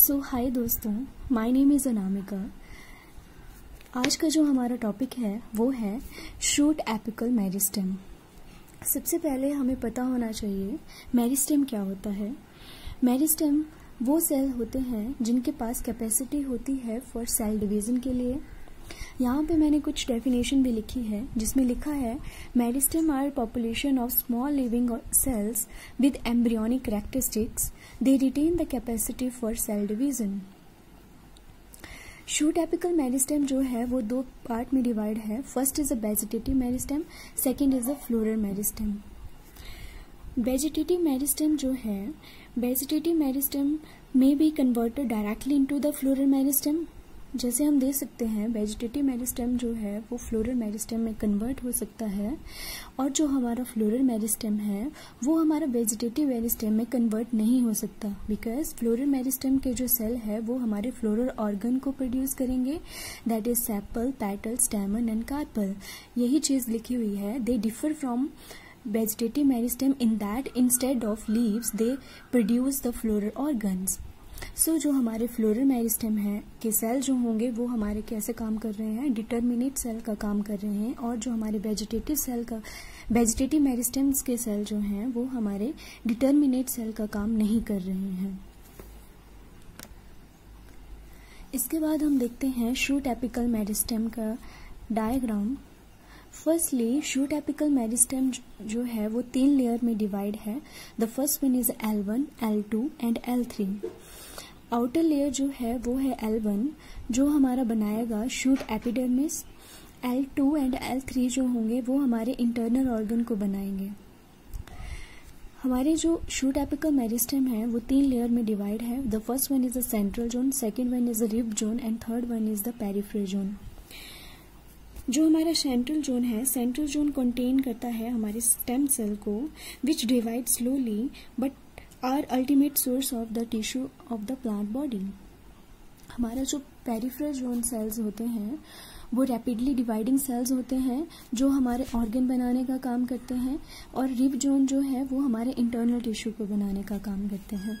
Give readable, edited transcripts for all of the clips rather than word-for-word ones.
सो हाय दोस्तों, my name is Anamika. आज का जो हमारा टॉपिक है वो है शूट एपिकल मेरिस्टेम। सबसे पहले हमें पता होना चाहिए मेरिस्टेम क्या होता है। मेरिस्टेम वो सेल होते हैं जिनके पास कैपेसिटी होती है फॉर सेल डिवीज़न के लिए। यहाँ पे मैंने कुछ डेफिनेशन भी लिखी है जिसमें लिखा है meristem are population of small living cells with embryonic characteristics. They retain the capacity for cell division. Shoot apical meristem जो है वो दो पार्ट में डिवाइड है। First is a vegetative meristem, second is a floral meristem. Vegetative meristem जो है, vegetative meristem में be converted directly into the floral meristem. जैसे हम देख सकते हैं वेजिटेटिव मेरिस्टेम जो है वो फ्लोरल मेरिस्टेम में कन्वर्ट हो सकता है, और जो हमारा फ्लोरल मेरिस्टेम है वो हमारा वेजिटेटिव मेरिस्टेम में कन्वर्ट नहीं हो सकता, बिकॉज फ्लोरल मेरिस्टेम के जो सेल है वो हमारे फ्लोरल ऑर्गन को प्रोड्यूस करेंगे, that is sepal, petal, stamen and carpel. यही चीज़ लिखी हुई है। They differ from vegetative meristem in that instead of leaves they produce the floral organs. So जो हमारे फ्लोरल मेरिस्टेम है के सेल जो होंगे वो हमारे कैसे काम कर रहे हैं, डिटर्मिनेट सेल का काम कर रहे हैं, और जो हमारे वेजिटेटिव सेल का, वेजिटेटिव मेरिस्टेम्स के सेल जो हैं वो हमारे डिटर्मिनेट सेल का काम नहीं कर रहे हैं। इसके बाद हम देखते हैं शूट एपिकल मेरिस्टेम का diagram. Firstly shoot apical meristem जो है वो 3 लेयर में डिवाइड है। The first one is L1, L2 and L3। Outer layer जो है वो है L1 जो हमारा बनाएगा shoot epidermis. L2 and L3 जो होंगे वो हमारे इंटरनल ऑर्गन को बनाएंगे। हमारे जो शूट एपिकल मेरिस्टेम है वो 3 लेयर में डिवाइड है। The first one is the central zone, second one is the rib zone and third one is the peripheral zone. जो हमारा सेंट्रल जोन है, सेंट्रल जोन कंटेन करता है हमारे स्टेम सेल को which divide slowly but are ultimate source of the tissue of the plant body. हमारा जो peripheral zone sales होते हैं वो रैपिडली डिवाइडिंग सेल्स होते हैं जो हमारे ऑर्गन बनाने का काम करते हैं, और रिब जोन जो है वो हमारे इंटरनल टिश्यू को बनाने का काम करते हैं।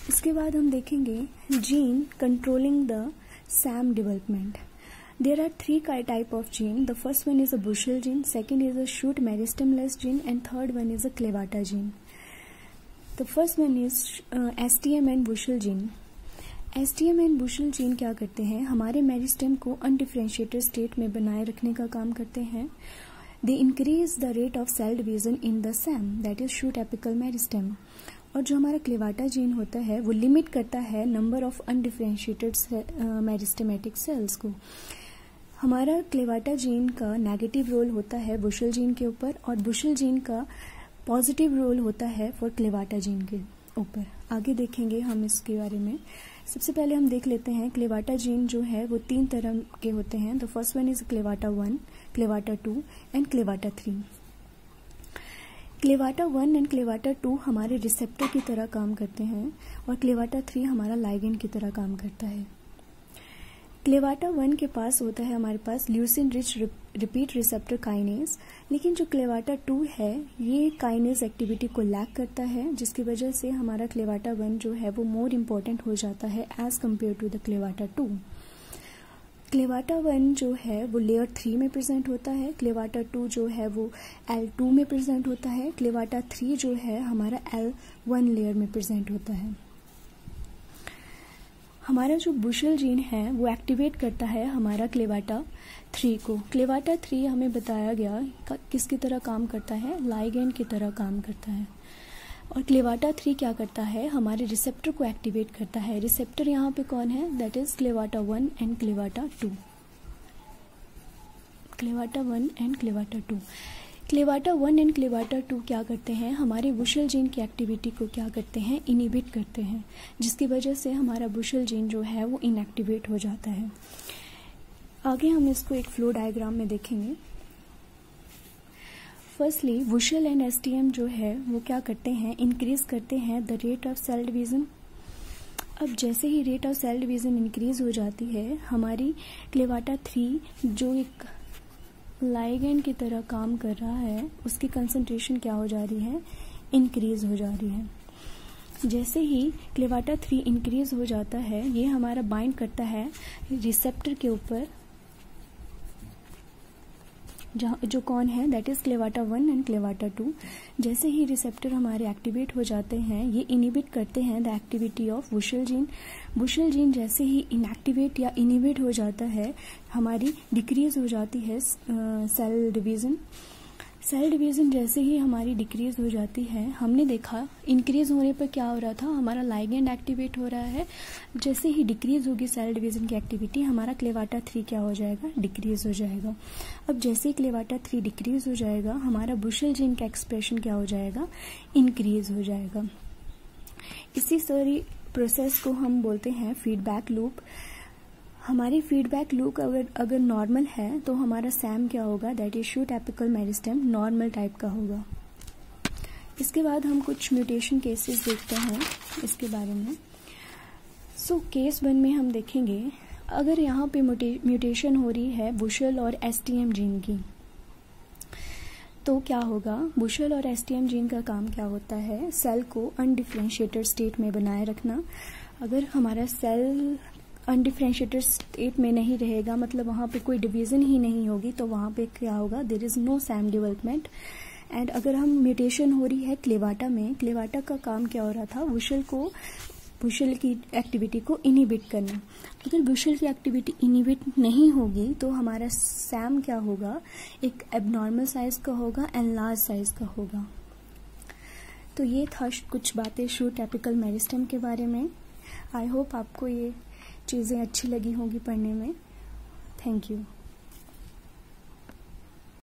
इसके बाद हम देखेंगे gene controlling the SAM development. There are 3 type of gene. The first one is a Bushell gene, second is a shoot meristemless gene, and third one is a clavata gene. The first one is STM and Bushell gene. STM and Bushell gene क्या करते हैं, हमारे meristem को undifferentiated state में बनाए रखने का काम करते हैं। They increase the rate of cell division in the SAM, that is shoot apical meristem. और जो हमारा क्लेवाटा जीन होता है वो लिमिट करता है number of undifferentiated meristematic cells को। हमारा क्लेवाटा जीन का नेगेटिव रोल होता है बुशेल जीन के ऊपर, और बुशेल जीन का पॉजिटिव रोल होता है फॉर क्लेवाटा जीन के ऊपर। आगे देखेंगे हम इसके बारे में। सबसे पहले हम देख लेते हैं क्लेवाटा जीन जो है वो 3 तरह के होते हैं। The first one is CLAVATA 1, CLAVATA 2 and CLAVATA 3। CLAVATA 1 and CLAVATA 2 हमारे रिसेप्टर की तरह काम करते हैं, और क्लेवाटा 3 हमारा लाइगेंड की तरह काम करता है। क्लेवाटा 1 के पास होता है हमारे पास leucine rich repeat receptor kinase, लेकिन जो क्लेवाटा 2 है ये काइनेज एक्टिविटी को लैक करता है, जिसकी वजह से हमारा क्लेवाटा 1 जो है वो मोर इम्पोर्टेंट हो जाता है as compare to the clavata 2। Clavata 1 जो है वो लेयर 3 में प्रेजेंट होता है, क्लेवाटा 2 जो है वो L2 में प्रेजेंट होता है, क्लेवाटा 3 जो है हमारा L1 लेयर में प्रेजेंट होता है। हमारा जो बुशेल जीन है वो एक्टिवेट करता है हमारा क्लेवाटा 3 को। क्लेवाटा 3 हमें बताया गया किसकी तरह काम करता है, लाइगेंड की तरह काम करता है। और क्लेवाटा 3 क्या करता है, हमारे रिसेप्टर को एक्टिवेट करता है। रिसेप्टर यहाँ पे कौन है, that is CLAVATA 1 and CLAVATA 2। Clavata 1 and CLAVATA 2। Clavata 1 and CLAVATA 2 क्या करते हैं, हमारे बुशेल जीन की एक्टिविटी को क्या करते हैं, इनहिबिट करते हैं, जिसकी वजह से हमारा बुशेल जीन जो है वो इनएक्टिवेट हो जाता है। आगे हम इसको एक फ्लो डायग्राम में देखेंगे। फर्स्टली बुशेल एंड STM जो है वो क्या करते हैं, इंक्रीज करते हैं the rate of cell division. अब जैसे ही rate of cell division increase हो जाती है, हमारी क्लेवाटा 3 जो एक लाइगेंड की तरह काम कर रहा है उसकी कंसंट्रेशन क्या हो जा रही है, इंक्रीज हो जा रही है। जैसे ही क्लेवाटा 3 इंक्रीज हो जाता है, ये हमारा बाइंड करता है रिसेप्टर के ऊपर, जो कौन है, that is CLAVATA 1 and CLAVATA 2। जैसे ही रिसेप्टर हमारे एक्टिवेट हो जाते हैं, ये इनिबिट करते हैं the activity of bushel gene. Bushel gene जैसे ही इनएक्टिवेट या इनिबिट हो जाता है, हमारी डिक्रीज हो जाती है सेल डिवीजन। सेल डिवीजन जैसे ही हमारी डिक्रीज हो जाती है, हमने देखा इंक्रीज होने पर क्या हो रहा था, हमारा लाइगेंड एक्टिवेट हो रहा है। जैसे ही डिक्रीज होगी सेल डिवीजन की एक्टिविटी, हमारा क्लेवाटा 3 क्या हो जाएगा, डिक्रीज हो जाएगा। अब जैसे ही क्लेवाटा 3 डिक्रीज हो जाएगा, हमारा बुशेल जीन का एक्सप्रेशन क्या हो जाएगा, इंक्रीज हो जाएगा। इसी सारी प्रोसेस को हम बोलते हैं फीडबैक लूप। हमारी फीडबैक लूप अगर नॉर्मल है तो हमारा सैम क्या होगा, that is shoot apical meristem normal type का होगा। इसके बाद हम कुछ म्यूटेशन केसेस देखते हैं इसके बारे में। सो केस 1 में हम देखेंगे, अगर यहाँ पे म्यूटेशन हो रही है बुशेल और एसटीएम जीन की, तो क्या होगा, बुशेल और एसटीएम जीन का काम क्या होता है, सेल को अनडिफरेंशिएटेड स्टेट में बनाए रखना। अगर हमारा सेल अनडिफरेंशिएटेड स्टेट में नहीं रहेगा, मतलब वहाँ पे कोई डिवीजन ही नहीं होगी, तो वहाँ पे क्या होगा, there is no SAM development. And अगर हम म्यूटेशन हो रही है क्लेवाटा में, क्लेवाटा का काम क्या हो रहा था, बुशेल की एक्टिविटी को इनिबिट करना। अगर बुशेल की एक्टिविटी इनिबिट नहीं होगी तो हमारा सैम क्या होगा, एक एबनॉर्मल साइज का होगा एंड लार्ज साइज का होगा। तो ये था कुछ बातें शूट एपिकल मेरिस्टेम के बारे में। आई होप आपको ये चीज़ें अच्छी लगी होंगी पढ़ने में। Thank you.